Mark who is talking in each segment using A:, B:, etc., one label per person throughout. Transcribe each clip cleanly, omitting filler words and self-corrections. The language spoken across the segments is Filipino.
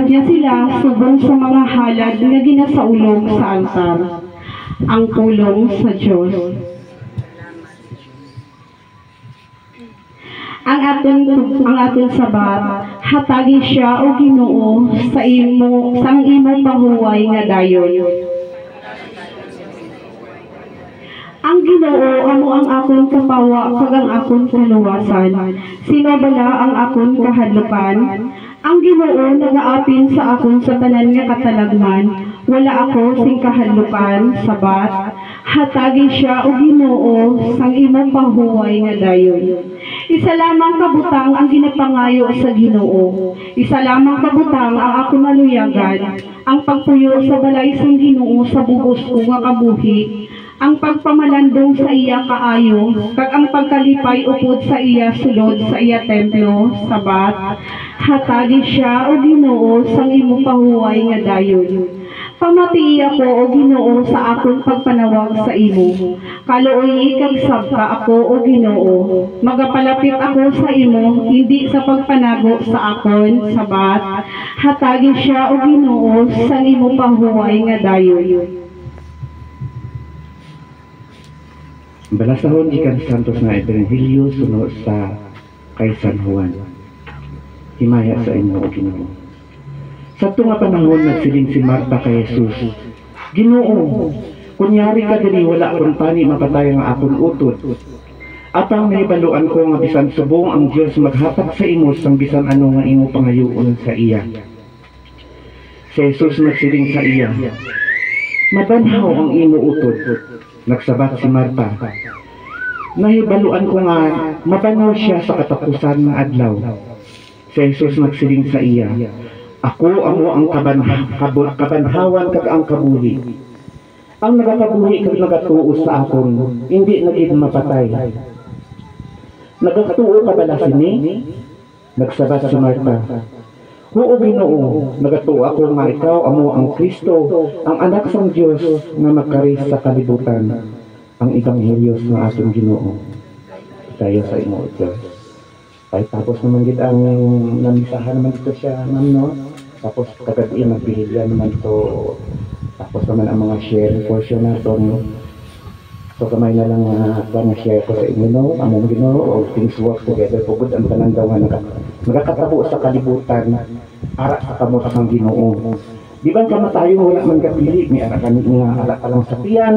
A: Ginhatag niya sila subong sa mga halad nga ginasaulog sa altar. Ang pulong sa Dios. Ang aton sabat hatagi siya o Ginoo sa imo pahuway nga dayon. Ang Ginoo amo ang akon kapawa kag ang akon kaluwasan. Sino bala ang akon kahadlukan? Ang Ginoo nagaapin sa akon sa tanan nga katalagman. Wala ako sing kahadlukan sabat. Hatagi siya o Ginoo sang imong pahuway nga dayon. Isa lamang kabutang ang ginapangayo sa Ginoo. Isa lamang kabutang ang ako maluyagan. Ang pagpuyo sa balay sang Ginoo sa bubos ko nga kabuhi. Ang pagpamalandong sa iya kaayo, kag ang pagkalipay upod sa iya sulod sa iya templo, sabat. Hatagi siya o Ginoo sang imo pahuway nga dayon. Pamati ako o Ginoo sa akong pagpanawag sa imo. Kaluoy kag sabka ako o Ginoo. Magapalapit ako sa imo, hindi sa pagpanago sa akon, sabat. Hatagi siya o Ginoo sa imo pahuway nga dayon.
B: Balasahon ikan Santos nga Ebanghelyo sunod sa kay San Juan. Himaya sa inyo o Ginoo. Sa tunga panahon nagsiling si Marta kay Jesus, Ginoo, kunyari ka diri wala akong pani mapatay ang akong utod. Atang nahibaluan ko nga bisan subong ang Dios maghatag sa imo sang bisan ano nga imo pangayoon sa iya. Si Jesus nagsiling sa iya, mabanhaw ang imo utod. Nagsabat si Marta, nahibaluan ko nga mabanhaw siya sa katapusan ng adlaw. Si Jesus nagsiling sa iya, ako amo ang kabanhawan kag ang kabuhi. Ang nagakabuhi kag nagatuo sa akon, hindi nagid mapatay. Nagatuo ka bala sini? Nagsabat si Marta, oo Ginoo, nagatuo ako nga ikaw amo ang Kristo, ang anak sang Dios nga magkari sa kalibutan. Ang Ebanghelyo nga atong Ginoo. Tayo sa imo Dios. Ay tapos naman gid ang namisahan naman dito siya, ma'am, no? Tapos kagabi magbihilya naman to. Tapos naman ang mga share portion nato, no? So kamay na lang nga share ko sa inyo, no? Among Ginoo, all things work together for good. Ang tanan daw nga nagakatabo sa kalibutan ara sa kamot sang Ginoo. Di ba kamatayon wala man kapili ni ara kani nga ala ka lang sa tiyan.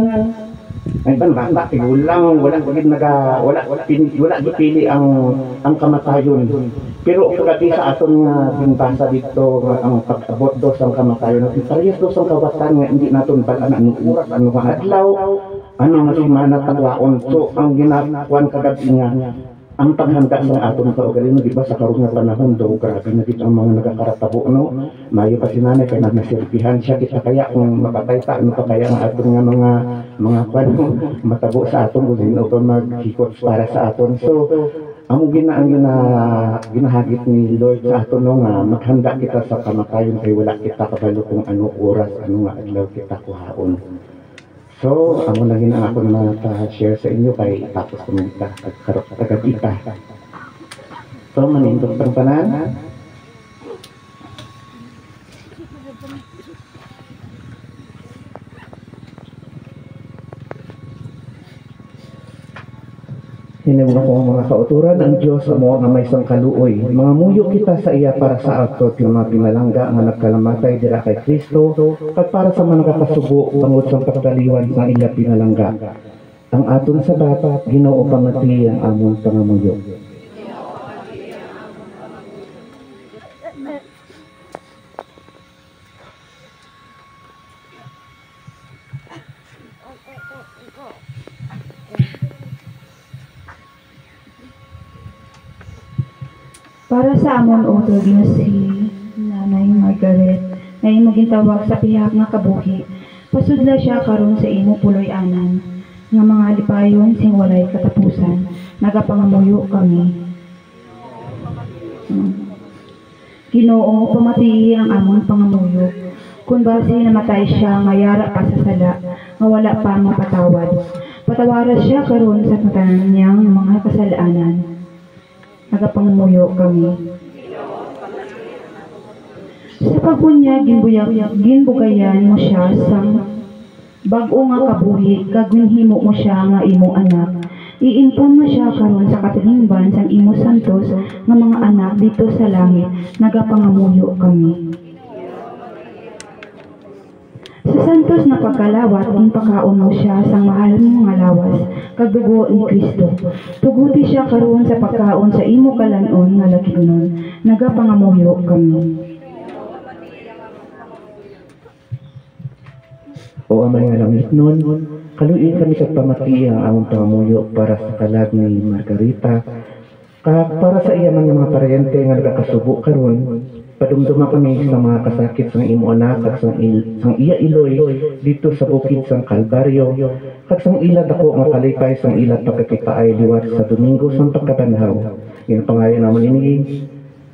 B: Ay ban bata tigulang wala gipili ang kamatayon. Pero kagati sa aton nga binbasa dito ang pag-abot do sang kamatayon natin parehas do sang kawatan nga hindi naton balaan anong oras ano nga adlaw ano nga semana tagwaon. So ang ginakuan kagabi nga ang paghanda sa aton kaugalingon, di ba sa karon nga panahon daw grabe na gid ang mga nagakaratabo, no? Mayo pa si nanay kay nagnaserbihan siya kita kaya kung mapatay ta ano pa kaya ang aton nga mga kwan matabo sa aton kung sino pa maghikot para sa aton. So amo ginahagit ni Lord sa aton no nga maghanda kita sa kamatayon kay wala kita kabalo kung ano oras ano nga adlaw kita kuhaon. So, amo na gina ako na share sa inyo kay tapos kumita at kagabita. So, manindot pang tanan. Hinimong ko mga kauturan, ang Diyos amo nga may sangkaluoy. Mga muyo kita sa iya para sa ato yung mga pinalangga nga nagkalamatay dira kay Kristo at para sa mga nakasubo tungod sa pagkaliwan sa iya pinalangga. Ang aton sa bata, Ginoo pamati ang among pangamuyo.
C: Para sa amon utod nga si Nanay Margaret, na imo gintawag sa pihak nga kabuhi, pasudla siya karon sa imo puloy-anan, nga mga lipayon sing walay katapusan, nagapangamuyo kami. Ginoo, pamati ang amon pangamuyo, kung base namatay siya nga yara pa sa sala, nga wala pa mapatawad. Patawaras siya karon sa tanan niyang mga kasalanan. Nagapangamuyo kami. Sa pagbunya ginbugayan mo siya sa bag-o nga kabuhi kag ginhimo mo siya nga imo anak. Iimpon mo siya karon sa katilingban sang imo santos nga mga anak dito sa langit, nagapangamuyo kami. Sa santos na pagkalawat, ginpakaon mo siya sang mahal mo nga lawas, kag dugo ni Kristo. Tuguti siya karon sa pagkaon sa imo kalanon nga lagignon, nagapangamuyo kami.
B: O amay nga langit nun, kaluin kami sa pamati ang among pangamuyo para sa kalag ni Margarita. Para sa iya man mga paryente nga nagakasubo karon, padumduma kami sa mga kasakit sang imo anak at sang iya iloy dito sa bukid sang Kalbaryo. Kag sang ila dako nga kalipay sang ila pagkakitaay liwat sa Domingo sang pagkabanhaw. Ing pangayon namon ini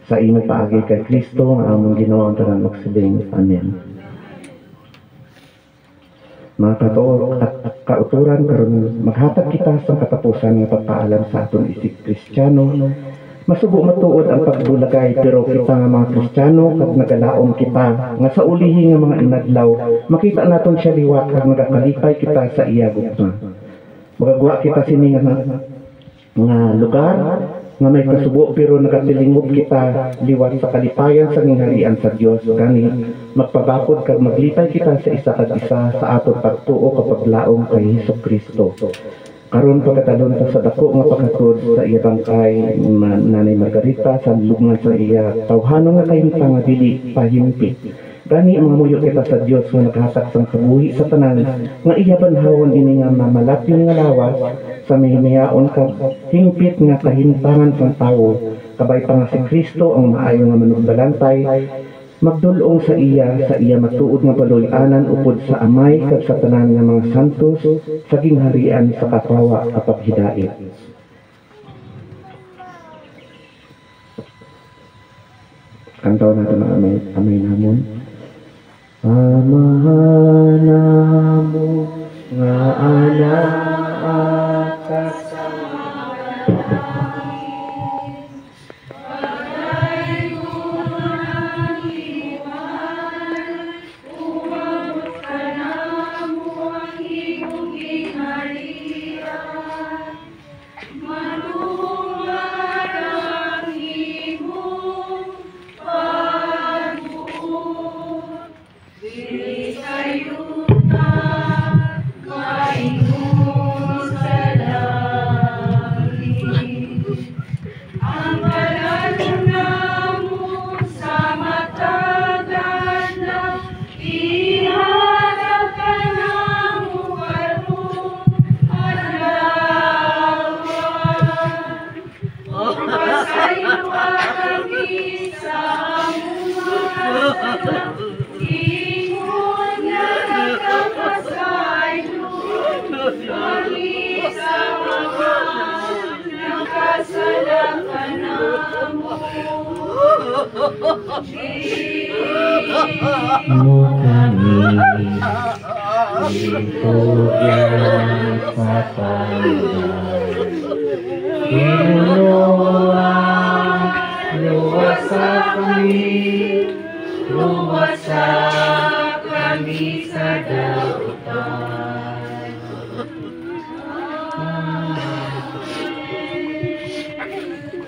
B: sa imo paagi kay Kristo nga among Ginoo ang tanan magsiling. Amen. Mga katoo at kauturan karon maghatag kita sa katapusan nga pagpaalam sa aton isig Kristiyano. Masubo matuod ang pagbulagay pero kita nga mga Kristiyano kag nagalaom kita nga sa ulihi nga mga inadlaw makita naton siya liwat kag nagakalipay kita sa iya gugma. Magagawa kita sini nga lugar nga may kasubo pero nagatilingog kita liwat sa kalipayan sa gingharian sa Dios gani magpabakod kag maglipay kita sa isa kag isa sa aton pagtuo kapag laom kay Hesukristo. Karon pagkatalon ta sa dako nga pagkatod sa iya bangkay Nanay Margarita sa lugman sa iya tawhano nga kayong nga dili pahimpit. Gani mamuyo kita sa Dios nga naghatag sang kabuhi sa tanan nga iya banhawon ini nga mamalapyon nga lawas sa mihimayaon ka hingpit nga kahimtangan sang tawo kabay pa nga si Kristo ang maayo nga manugbalantay magdulong sa iya matuod nga paluy-anan upod sa amay kag sa tanan nga mga santos sa gingharian sa kapawa kapag hidait. Kantaw natin ang amay namon. Amahan mo nga anak mo kami ipugyan sa pandan. Inunuan, luwasak kami sa dautan.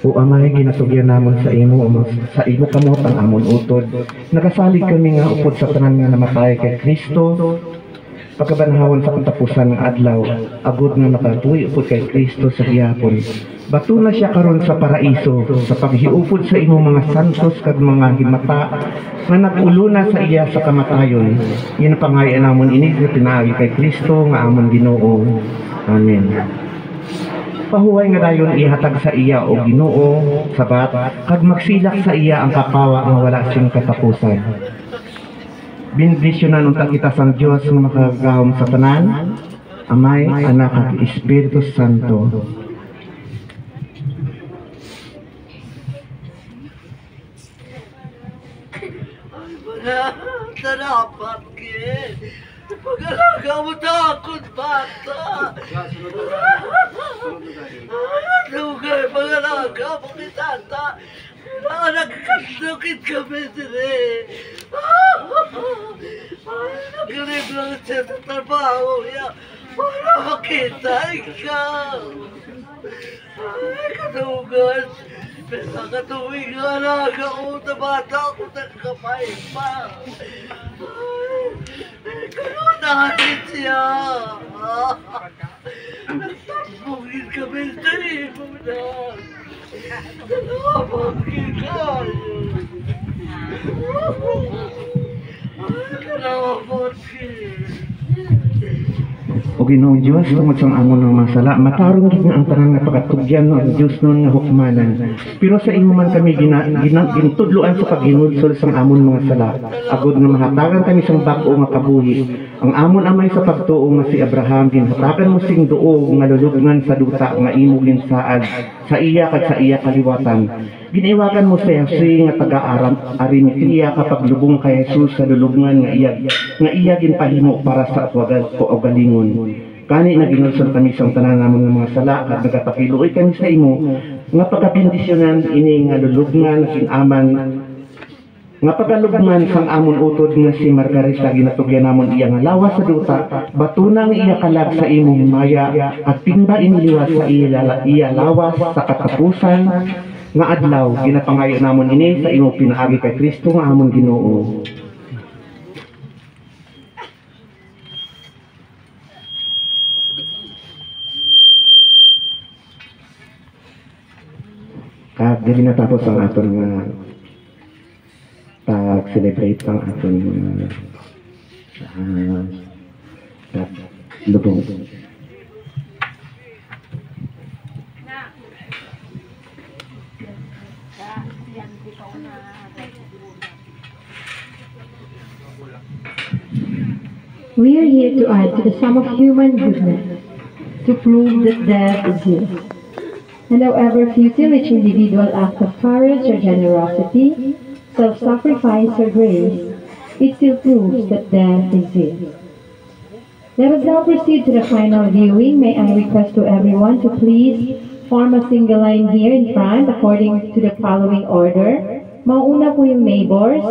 B: O amay ginatugyan namon sa imo kamot ang amon utod. Nagasalig kami nga upod sa tanan nga namatay kay Kristo. Pagkabanhawon sa katapusan ng adlaw, agud nga nakatuy upod kay Kristo sa gihapon. Bato na siya karon sa paraiso sa paghiupod sa imo mga santos kag mga himata nga naguluna sa iya sa kamatayon. Yen pangayan namon ini sa pinaagi kay Kristo nga amon Ginoo. Amen. Pahuway nga dayon ihatag sa iya o Ginoo sabat kag magsilak sa iya ang kapawa nga wala sing katapusan. Bendisyonan unta kita sang Dios nga makagahom sa tanan, Amay, Anak at Espiritu Santo.
D: Dapat kid. Pag-alaga mo takot, bata. Lugay, pag-alaga mo ni tata. Nagkasukit kami dire. Nagrib lang siya sa trabaho niya para makita ikaw. Ay, katugas. Pero katuwing alaga ko na bata ko nagkamay pa. Ay, gano'n natin siya. Nagtambungin kami sa imo na. Nalabagin kayo. Ay, nalabagin.
B: O Ginoong Diyos, tungod sa amon ng masala, matarong gid nga ang tanang napakatugyan ng Diyos nun nga hukmanan. Pero sa imo man kami gintudloan sa paghinudsol sa amon mga sala. Agod nga mahatagan kami sang bag-o nga kabuhi. Ang amon amay sa pagtuo nga si Abraham, ginhatagan mo sing duo nga lulugngan sa duta nga imo ginsaad sa iya kag sa iya kaliwatan. Giniwagan mo sa Jose nga taga-aram Arimatea kapag lubong kay Jesus sa lulugngan nga iya ginpahimo para sa kaugalingon. Kani na ginulsol kami sa tanan namon nga mga sala at nagapakiluoy kami sa imo nga pagkabindisyonan ini nga lulugngan kinaman nga pagalugman sang amon utod nga si Margarita ginatugyan namon iya nga lawas sa duta batunang iya kalag sa imong maya at timba iniliwas sa iya lawas sa katapusan nga adlaw ginapangayo namon ini sa imong pinaagi kay Kristo nga amon Ginoo. At dili natapos ang aton nga pag-celebrate ang aton lubong.
C: We are here to add to the sum of human goodness, to prove that death exists. And however futile each individual act of courage or generosity, self-sacrifice or grace, it still proves that death exists. Let us now proceed to the final viewing. May I request to everyone to please form a single line here in front according to the following order. Mauuna po yung neighbors,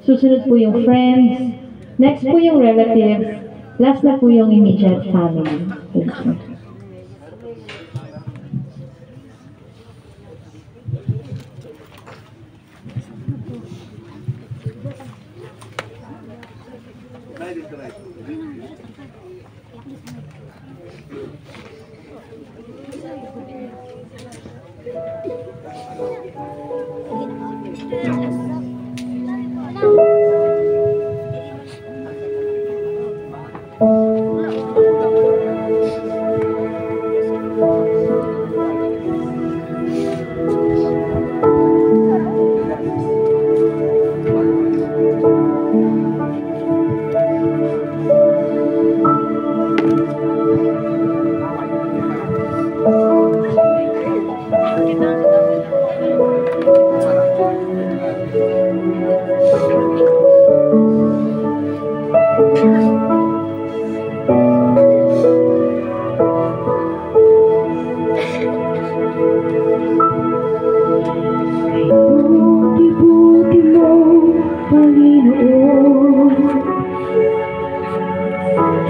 C: susunod po yung friends, next po yung relatives, last na po yung immediate family. Thank you.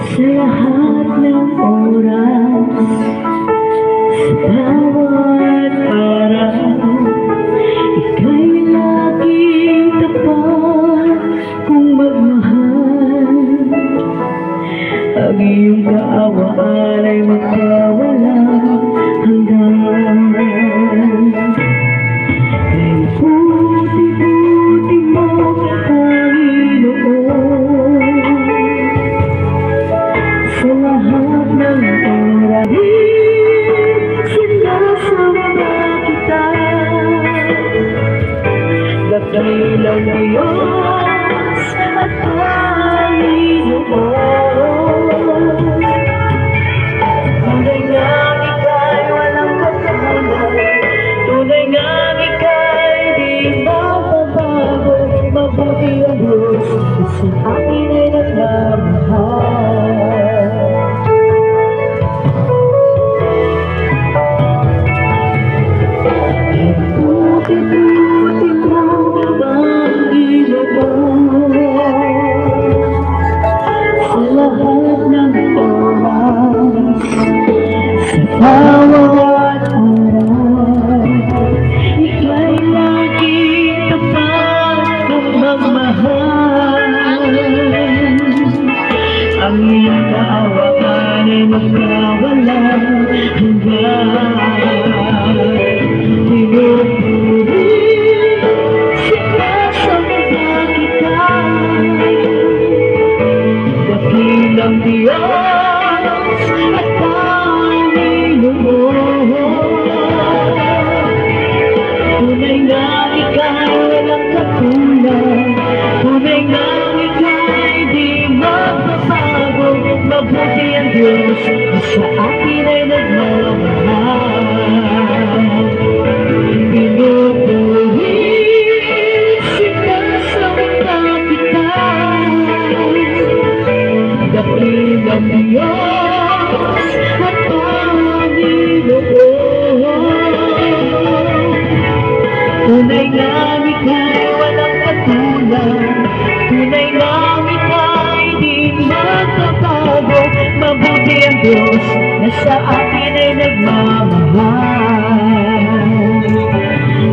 E: Sa lahat ng oras, sa bawat araw, ika'y laging tapat kung magmahal. Ang iyong kaawaan ay magkawalang hanggan. Kay buti-buti mo, Panginoon, sa lahat ng oras, sinasamba kita. Dakilang Diyos at Panginoon, tunay nga ika'y walang katulad, tunay nga ika'y di mababago. Mabuti ang Diyos sa akin ay nagmamahal. Buti-buti bawat araw. Ika'y laging tapat kong magmahal. Ang iyong kaawakan ay magkawalang hanggan. Pinupuri, sinasamba kita, dakilang Diyos at Panginoon. Tunay na ika'y walang katulad, tunay na ika'y di magbabago. Mabuti ang Diyos na sa akin ay nagmamahal. Pinupuri, sinasamba kita, dakilang Diyos at Panginoon. Tunay nga ika'y walang katulad, tunay nga ika'y di magbabago. Mabuti ang Diyos na sa akin ay nagmamahal.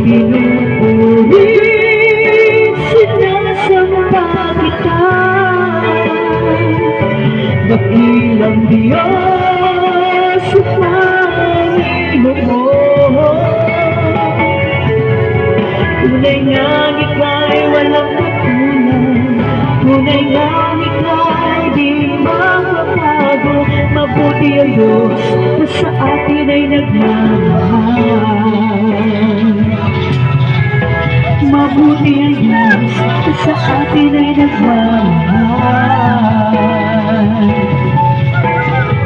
E: Pinupuri, sinasamba kita, dakilang Diyos at Panginoon. Tunay nga ika'y walang katulad, tunay nga ika'y di magbabago. Mabuti ang Diyos na sa atin ay nagmamahal. Mabuti ang Diyos na sa atin ay nagmamahal.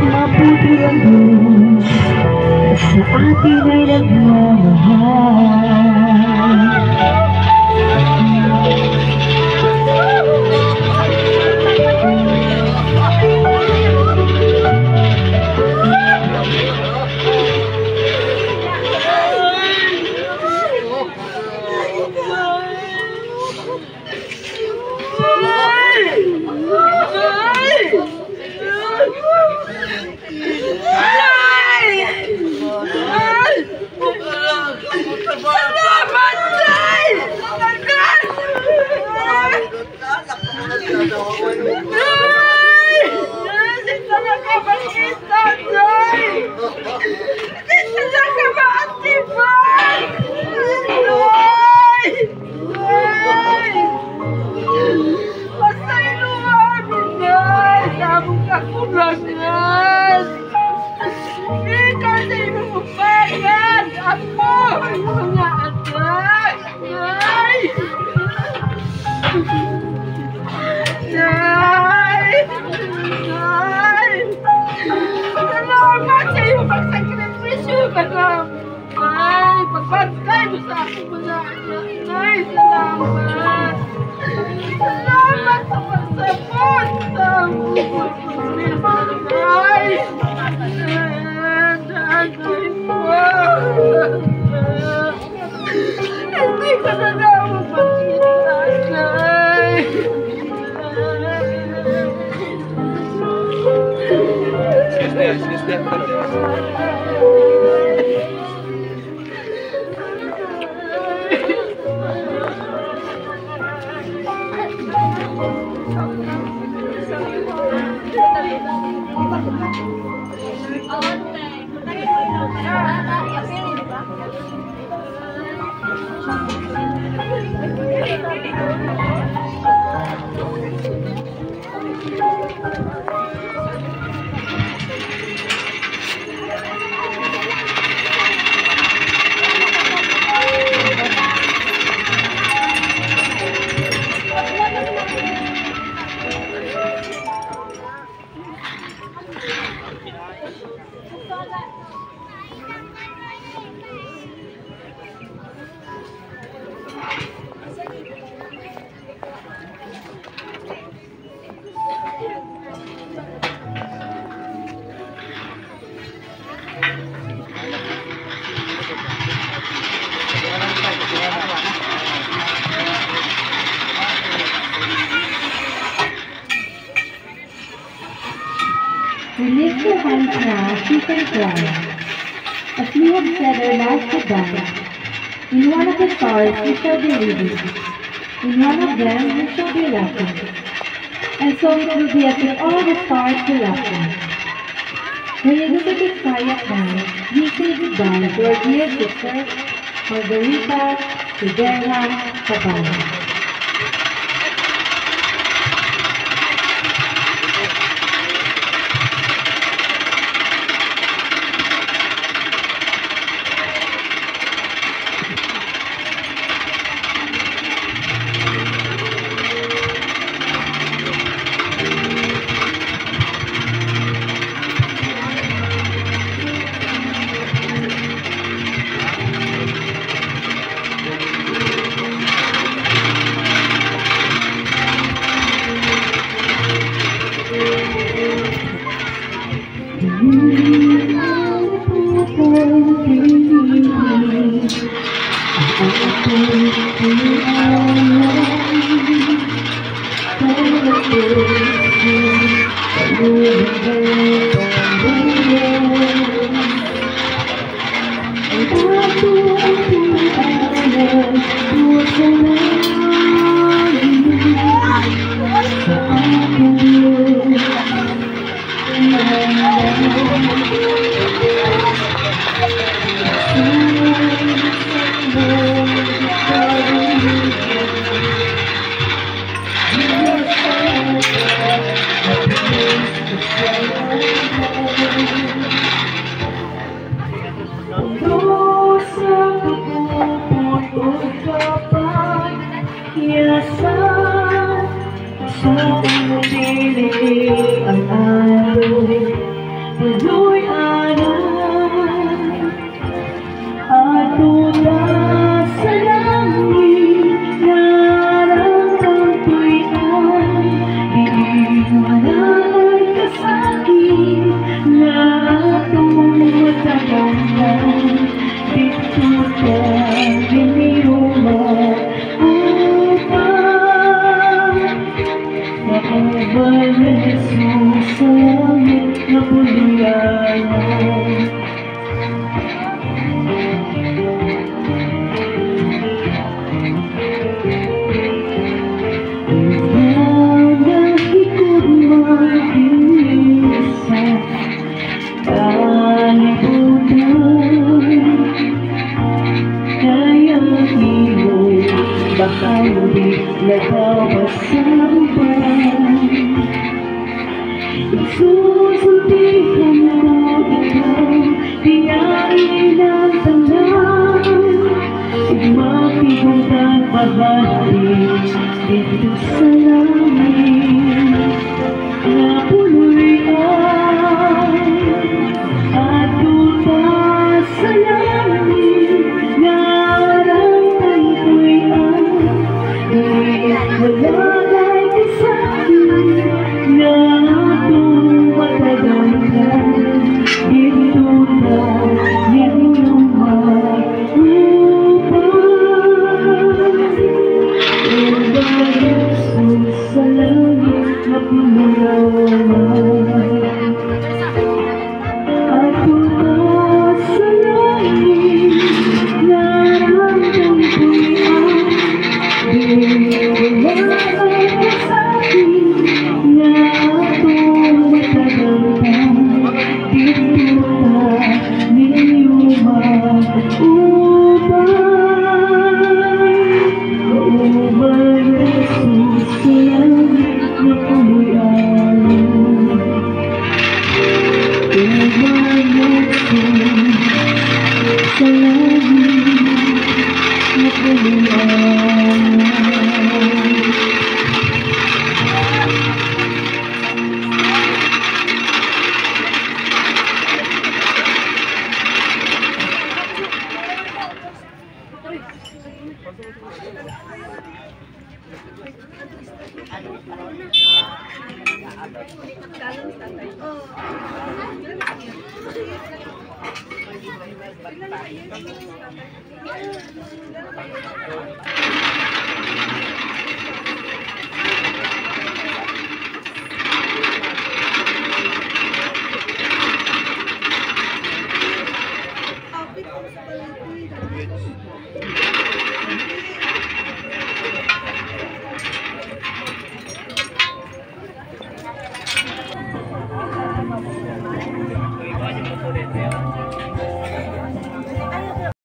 E: Mabuti ang Diyos na sa atin ay nagmamahal.
D: Pagbantay mo sa aking mga anak, Nay. Salamat. Salamat sa pagsapot sa bukod ko, Nay. Nanay mo. Hindi ka na daw magkita, Nay.
C: We lift your hands now, keep and cry. As we have said our last goodbye, in one of the stars we shall be reading, in one of them we shall be laughing. And so it will be as if all the stars were laughing. When you look at the sky at night, we say goodbye to our dear sister, Margarita Figueroa Cabana.